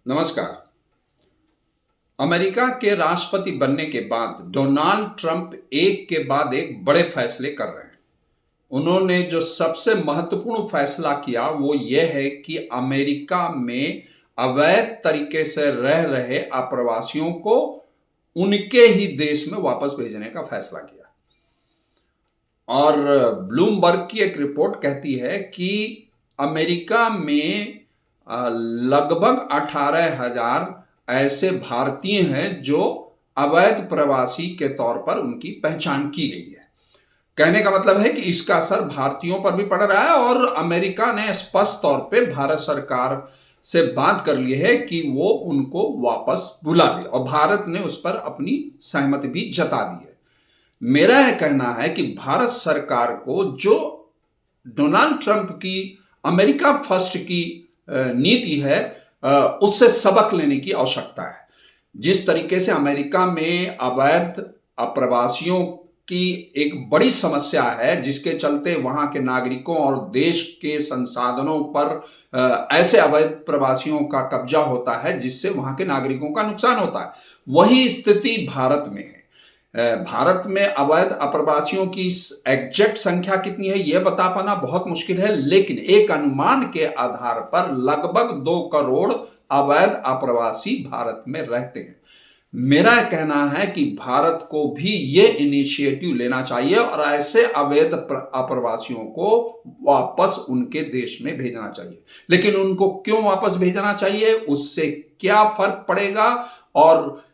नमस्कार। अमेरिका के राष्ट्रपति बनने के बाद डोनाल्ड ट्रंप एक के बाद एक बड़े फैसले कर रहे हैं। उन्होंने जो सबसे महत्वपूर्ण फैसला किया वो ये है कि अमेरिका में अवैध तरीके से रह रहे अप्रवासियों को उनके ही देश में वापस भेजने का फैसला किया। और ब्लूमबर्ग की एक रिपोर्ट कहती है कि अमेरिका में लगभग 18,000 ऐसे भारतीय हैं जो अवैध प्रवासी के तौर पर उनकी पहचान की गई है। कहने का मतलब है कि इसका असर भारतीयों पर भी पड़ रहा है और अमेरिका ने स्पष्ट तौर पे भारत सरकार से बात कर ली है कि वो उनको वापस बुला ले और भारत ने उस पर अपनी सहमति भी जता दी है। मेरा यह कहना है कि भारत सरकार को जो डोनाल्ड ट्रंप की अमेरिका फर्स्ट की नीति है उससे सबक लेने की आवश्यकता है। जिस तरीके से अमेरिका में अवैध अप्रवासियों की एक बड़ी समस्या है, जिसके चलते वहां के नागरिकों और देश के संसाधनों पर ऐसे अवैध प्रवासियों का कब्जा होता है जिससे वहां के नागरिकों का नुकसान होता है, वही स्थिति भारत में है। भारत में अवैध अप्रवासियों की एग्जैक्ट संख्या कितनी है यह बता पाना बहुत मुश्किल है, लेकिन एक अनुमान के आधार पर लगभग 2 करोड़ अवैध अप्रवासी भारत में रहते हैं। मेरा कहना है कि भारत को भी ये इनिशिएटिव लेना चाहिए और ऐसे अवैध अप्रवासियों को वापस उनके देश में भेजना चाहिए। लेकिन उनको क्यों वापस भेजना चाहिए, उससे क्या फर्क पड़ेगा और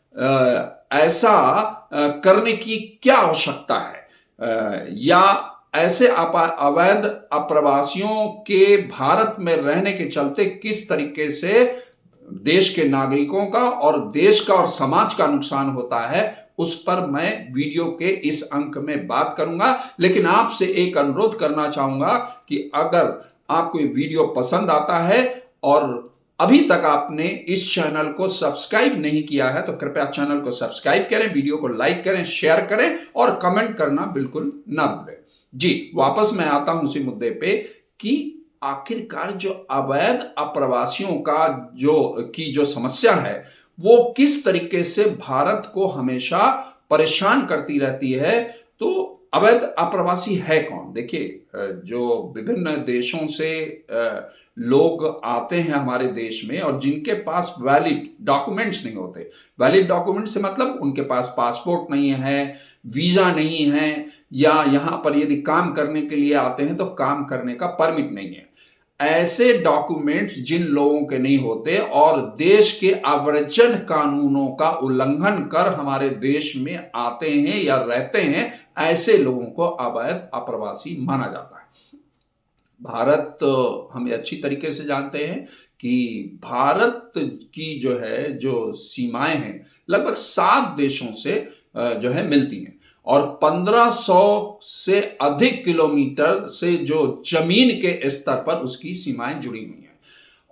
ऐसा करने की क्या आवश्यकता है, या ऐसे अवैध अप्रवासियों के भारत में रहने के चलते किस तरीके से देश के नागरिकों का और देश का और समाज का नुकसान होता है, उस पर मैं वीडियो के इस अंक में बात करूंगा। लेकिन आपसे एक अनुरोध करना चाहूंगा कि अगर आपको ये वीडियो पसंद आता है और अभी तक आपने इस चैनल को सब्सक्राइब नहीं किया है तो कृपया चैनल को सब्सक्राइब करें, वीडियो को लाइक करें, शेयर करें और कमेंट करना बिल्कुल ना भूलें। जी, वापस मैं आता हूं उसी मुद्दे पे कि आखिरकार जो अवैध अप्रवासियों का जो समस्या है वो किस तरीके से भारत को हमेशा परेशान करती रहती है। तो अवैध अप्रवासी है कौन? देखिए, जो विभिन्न देशों से लोग आते हैं हमारे देश में और जिनके पास वैलिड डॉक्यूमेंट्स नहीं होते। वैलिड डॉक्यूमेंट से मतलब उनके पास पासपोर्ट नहीं है, वीजा नहीं है, या यहां पर यदि काम करने के लिए आते हैं तो काम करने का परमिट नहीं है। ऐसे डॉक्यूमेंट्स जिन लोगों के नहीं होते और देश के अव्रजन कानूनों का उल्लंघन कर हमारे देश में आते हैं या रहते हैं, ऐसे लोगों को अवैध अप्रवासी माना जाता है। भारत हम अच्छी तरीके से जानते हैं कि भारत की जो सीमाएं हैं लगभग 7 देशों से मिलती हैं और 1500 से अधिक किलोमीटर से जो जमीन के स्तर पर उसकी सीमाएं जुड़ी हुई हैं।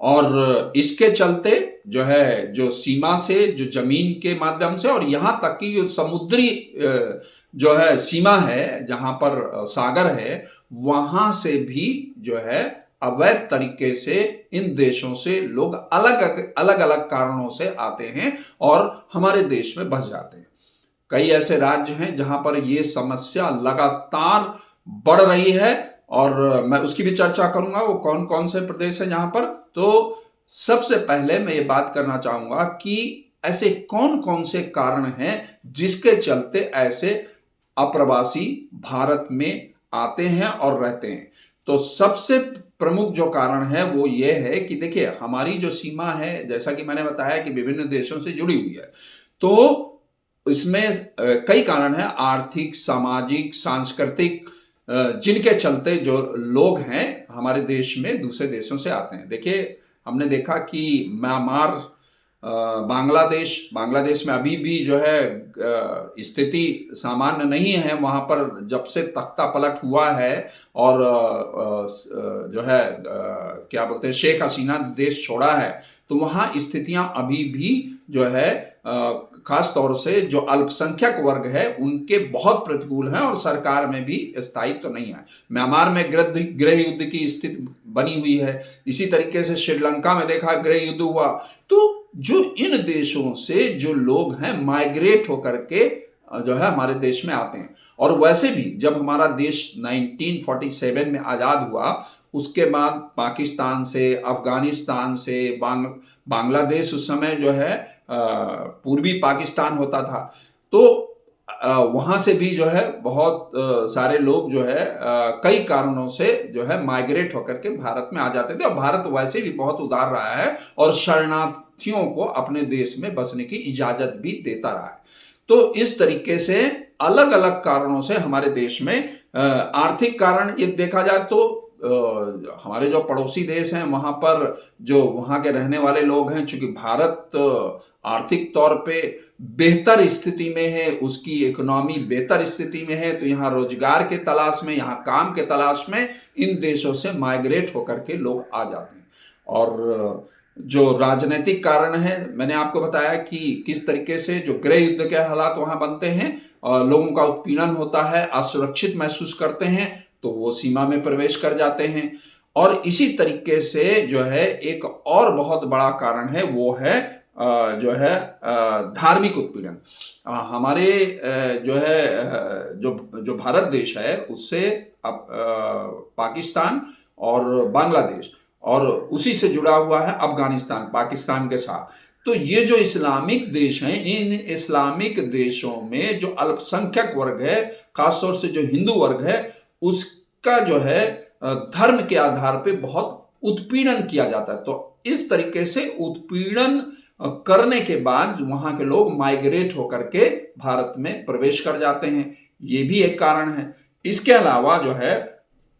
और इसके चलते जो सीमा से जो जमीन के माध्यम से और यहां तक कि जो समुद्री सीमा है, जहां पर सागर है, वहां से भी अवैध तरीके से इन देशों से लोग अलग अलग कारणों से आते हैं और हमारे देश में बस जाते हैं। कई ऐसे राज्य हैं जहां पर यह समस्या लगातार बढ़ रही है और मैं उसकी भी चर्चा करूंगा। वो कौन कौन से प्रदेश हैं जहां पर। तो सबसे पहले मैं ये बात करना चाहूंगा कि ऐसे कौन कौन से कारण हैं जिसके चलते ऐसे अप्रवासी भारत में आते हैं और रहते हैं। तो सबसे प्रमुख जो कारण है वो ये है कि देखिए, हमारी जो सीमा है, जैसा कि मैंने बताया कि विभिन्न देशों से जुड़ी हुई है, तो इसमें कई कारण हैं, आर्थिक, सामाजिक, सांस्कृतिक, जिनके चलते जो लोग हैं हमारे देश में दूसरे देशों से आते हैं। देखिए, हमने देखा कि म्यांमार, बांग्लादेश में अभी भी स्थिति सामान्य नहीं है। वहां पर जब से तख्ता पलट हुआ है और क्या बोलते हैं, शेख हसीना देश छोड़ा है, तो वहां स्थितियां अभी भी खास तौर से जो अल्पसंख्यक वर्ग है उनके बहुत प्रतिकूल हैं और सरकार में भी स्थायित्व तो नहीं है। म्यांमार में गृह युद्ध की स्थिति बनी हुई है। इसी तरीके से श्रीलंका में देखा गृह युद्ध हुआ। तो जो इन देशों से जो लोग हैं माइग्रेट होकर के जो है हमारे देश में आते हैं। और वैसे भी जब हमारा देश 1947 में आज़ाद हुआ, उसके बाद पाकिस्तान से, अफगानिस्तान से, बांग्लादेश उस समय जो है पूर्वी पाकिस्तान होता था, तो वहाँ से भी जो है बहुत सारे लोग जो है कई कारणों से जो है माइग्रेट होकर के भारत में आ जाते थे। और भारत वैसे भी बहुत उदार रहा है और शरणार्थियों को अपने देश में बसने की इजाज़त भी देता रहा है। तो इस तरीके से अलग अलग कारणों से हमारे देश में आर्थिक कारण ये देखा जाए तो हमारे जो पड़ोसी देश हैं वहाँ पर जो वहाँ के रहने वाले लोग हैं, चूंकि भारत आर्थिक तौर पे बेहतर स्थिति में है, उसकी इकोनॉमी बेहतर स्थिति में है, तो यहाँ रोजगार के तलाश में, यहाँ काम के तलाश में इन देशों से माइग्रेट होकर के लोग आ जाते हैं। और जो राजनीतिक कारण है, मैंने आपको बताया कि किस तरीके से जो गृह युद्ध के हालात वहाँ बनते हैं, लोगों का उत्पीड़न होता है, असुरक्षित महसूस करते हैं तो वो सीमा में प्रवेश कर जाते हैं। और इसी तरीके से जो है एक और बहुत बड़ा कारण है, वो है जो है धार्मिक उत्पीड़न। हमारे जो है जो भारत देश है उससे पाकिस्तान और बांग्लादेश और उसी से जुड़ा हुआ है अफगानिस्तान पाकिस्तान के साथ। तो ये जो इस्लामिक देश हैं, इन इस्लामिक देशों में जो अल्पसंख्यक वर्ग है, खासतौर से जो हिंदू वर्ग है, उसका जो है धर्म के आधार पे बहुत उत्पीड़न किया जाता है। तो इस तरीके से उत्पीड़न करने के बाद वहां के लोग माइग्रेट होकर के भारत में प्रवेश कर जाते हैं, ये भी एक कारण है। इसके अलावा जो है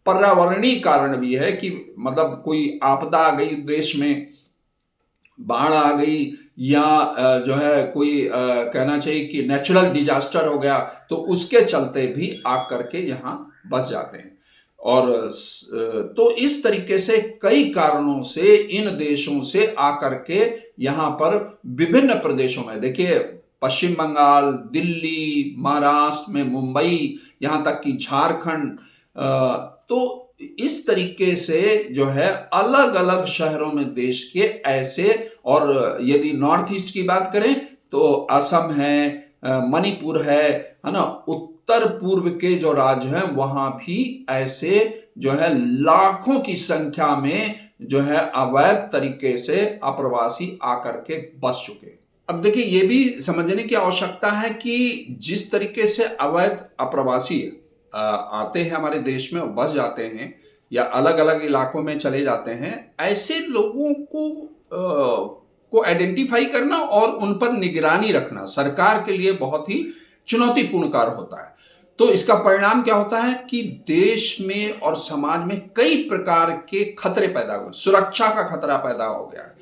पर्यावरणीय कारण भी है कि मतलब कोई आपदा आ गई देश में, बाढ़ आ गई या जो है कोई कहना चाहिए कि नेचुरल डिजास्टर हो गया, तो उसके चलते भी आकर के यहाँ बस जाते हैं। और तो इस तरीके से कई कारणों से इन देशों से आकर के यहाँ पर विभिन्न प्रदेशों में, देखिए पश्चिम बंगाल, दिल्ली, महाराष्ट्र में मुंबई, यहाँ तक कि झारखंड, तो इस तरीके से जो है अलग अलग शहरों में देश के ऐसे, और यदि नॉर्थ ईस्ट की बात करें तो असम है, मणिपुर है ना, उत्तर पूर्व के जो राज्य हैं वहां भी ऐसे जो है लाखों की संख्या में जो है अवैध तरीके से अप्रवासी आकर के बस चुके। अब देखिए ये भी समझने की आवश्यकता है कि जिस तरीके से अवैध अप्रवासी आते हैं हमारे देश में और बस जाते हैं या अलग अलग इलाकों में चले जाते हैं, ऐसे लोगों को आइडेंटिफाई करना और उन पर निगरानी रखना सरकार के लिए बहुत ही चुनौतीपूर्ण कार्य होता है। तो इसका परिणाम क्या होता है कि देश में और समाज में कई प्रकार के खतरे पैदा हुए, सुरक्षा का खतरा पैदा हो गया है।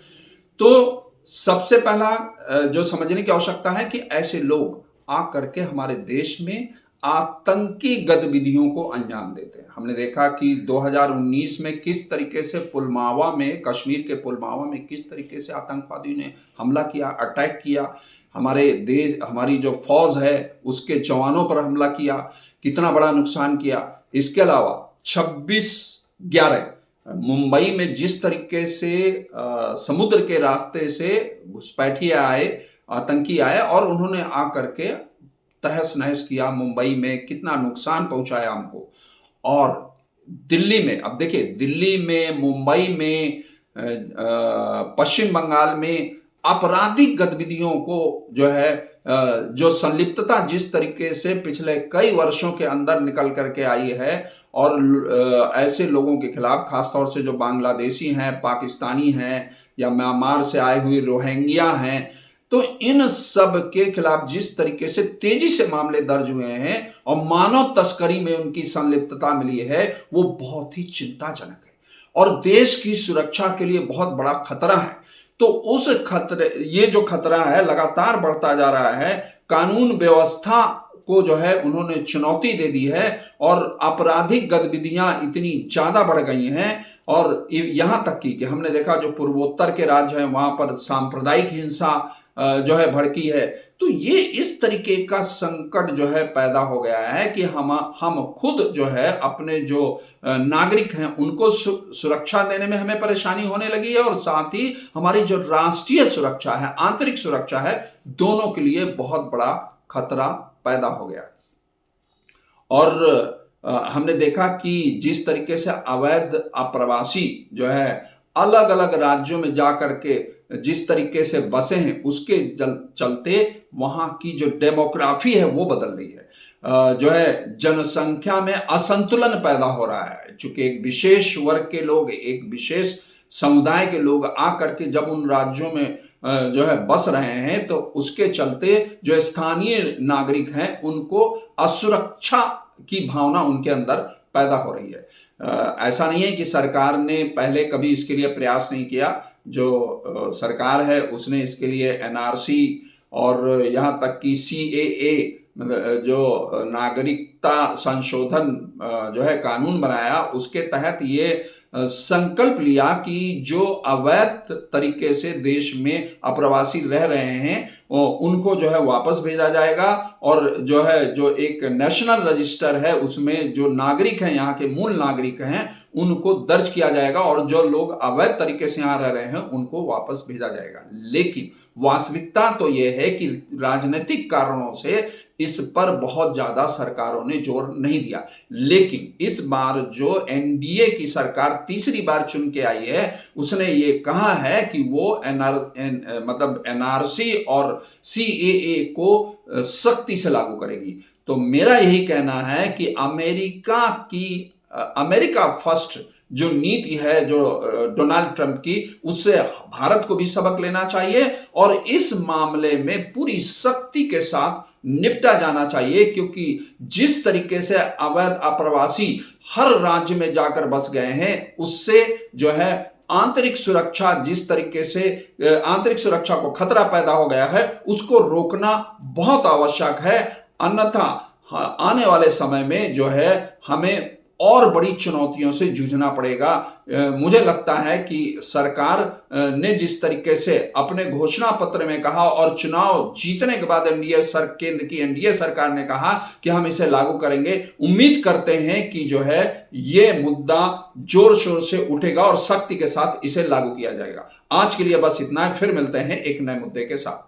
तो सबसे पहला जो समझने की आवश्यकता है कि ऐसे लोग आकर के हमारे देश में आतंकी गतिविधियों को अंजाम देते हैं। हमने देखा कि 2019 में किस तरीके से पुलवामा में, कश्मीर के पुलवामा में किस तरीके से आतंकवादियों ने हमला किया, अटैक किया, हमारे देश, हमारी जो फौज है उसके जवानों पर हमला किया, कितना बड़ा नुकसान किया। इसके अलावा 26/11 मुंबई में जिस तरीके से समुद्र के रास्ते से घुसपैठिए आए, आतंकी आए और उन्होंने आकर के तहस नहस किया, मुंबई में कितना नुकसान पहुंचाया हमको। और दिल्ली में, अब देखिए दिल्ली में, मुंबई में, पश्चिम बंगाल में आपराधिक गतिविधियों को जो है जो संलिप्तता जिस तरीके से पिछले कई वर्षों के अंदर निकल करके आई है, और ऐसे लोगों के खिलाफ खासतौर से जो बांग्लादेशी हैं, पाकिस्तानी हैं या म्यांमार से आए हुए रोहिंग्या हैं, तो इन सब के खिलाफ जिस तरीके से तेजी से मामले दर्ज हुए हैं और मानव तस्करी में उनकी संलिप्तता मिली है, वो बहुत ही चिंताजनक है और देश की सुरक्षा के लिए बहुत बड़ा खतरा है। तो उस खतरे, ये जो खतरा है लगातार बढ़ता जा रहा है, कानून व्यवस्था को जो है उन्होंने चुनौती दे दी है और आपराधिक गतिविधियां इतनी ज्यादा बढ़ गई हैं। और यहां तक कि हमने देखा जो पूर्वोत्तर के राज्य हैं वहां पर सांप्रदायिक हिंसा जो है भड़की है। तो ये इस तरीके का संकट जो है पैदा हो गया है कि हम खुद जो है अपने जो नागरिक हैं उनको सुरक्षा देने में हमें परेशानी होने लगी है, और साथ ही हमारी जो राष्ट्रीय सुरक्षा है, आंतरिक सुरक्षा है, दोनों के लिए बहुत बड़ा खतरा पैदा हो गया है। और हमने देखा कि जिस तरीके से अवैध आप्रवासी जो है अलग अलग राज्यों में जा करके जिस तरीके से बसे हैं, उसके चलते वहां की जो डेमोग्राफी है वो बदल रही है। जो है जनसंख्या में असंतुलन पैदा हो रहा है, चूंकि एक विशेष वर्ग के लोग, एक विशेष समुदाय के लोग आकर के जब उन राज्यों में जो है बस रहे हैं, तो उसके चलते जो स्थानीय नागरिक हैं उनको असुरक्षा की भावना उनके अंदर पैदा हो रही है। ऐसा नहीं है कि सरकार ने पहले कभी इसके लिए प्रयास नहीं किया। जो सरकार है उसने इसके लिए एनआरसी और यहाँ तक कि सीएए जो नागरिकता संशोधन जो है कानून बनाया, उसके तहत ये संकल्प लिया कि जो अवैध तरीके से देश में अप्रवासी रह रहे हैं उनको जो है वापस भेजा जाएगा, और जो है जो एक नेशनल रजिस्टर है उसमें जो नागरिक हैं, यहाँ के मूल नागरिक हैं, उनको दर्ज किया जाएगा, और जो लोग अवैध तरीके से यहाँ रह रहे हैं उनको वापस भेजा जाएगा। लेकिन वास्तविकता तो यह है कि राजनीतिक कारणों से इस पर बहुत ज्यादा सरकारों ने जोर नहीं दिया। लेकिन इस बार जो एनडीए की सरकार तीसरी बार चुन के आई है, उसने ये कहा है कि वो मतलब एनआरसी और सीएए को सख्ती से लागू करेगी। तो मेरा यही कहना है कि अमेरिका फर्स्ट जो नीति है जो डोनाल्ड ट्रंप की, उससे भारत को भी सबक लेना चाहिए और इस मामले में पूरी सख्ती के साथ निपटा जाना चाहिए, क्योंकि जिस तरीके से अवैध आप्रवासी हर राज्य में जाकर बस गए हैं, उससे जो है आंतरिक सुरक्षा, जिस तरीके से आंतरिक सुरक्षा को खतरा पैदा हो गया है, उसको रोकना बहुत आवश्यक है। अन्यथा आने वाले समय में जो है हमें और बड़ी चुनौतियों से जूझना पड़ेगा। मुझे लगता है कि सरकार ने जिस तरीके से अपने घोषणा पत्र में कहा और चुनाव जीतने के बाद केंद्र की एनडीए सरकार ने कहा कि हम इसे लागू करेंगे, उम्मीद करते हैं कि जो है ये मुद्दा जोर शोर से उठेगा और सख्ती के साथ इसे लागू किया जाएगा। आज के लिए बस इतना है, फिर मिलते हैं एक नए मुद्दे के साथ।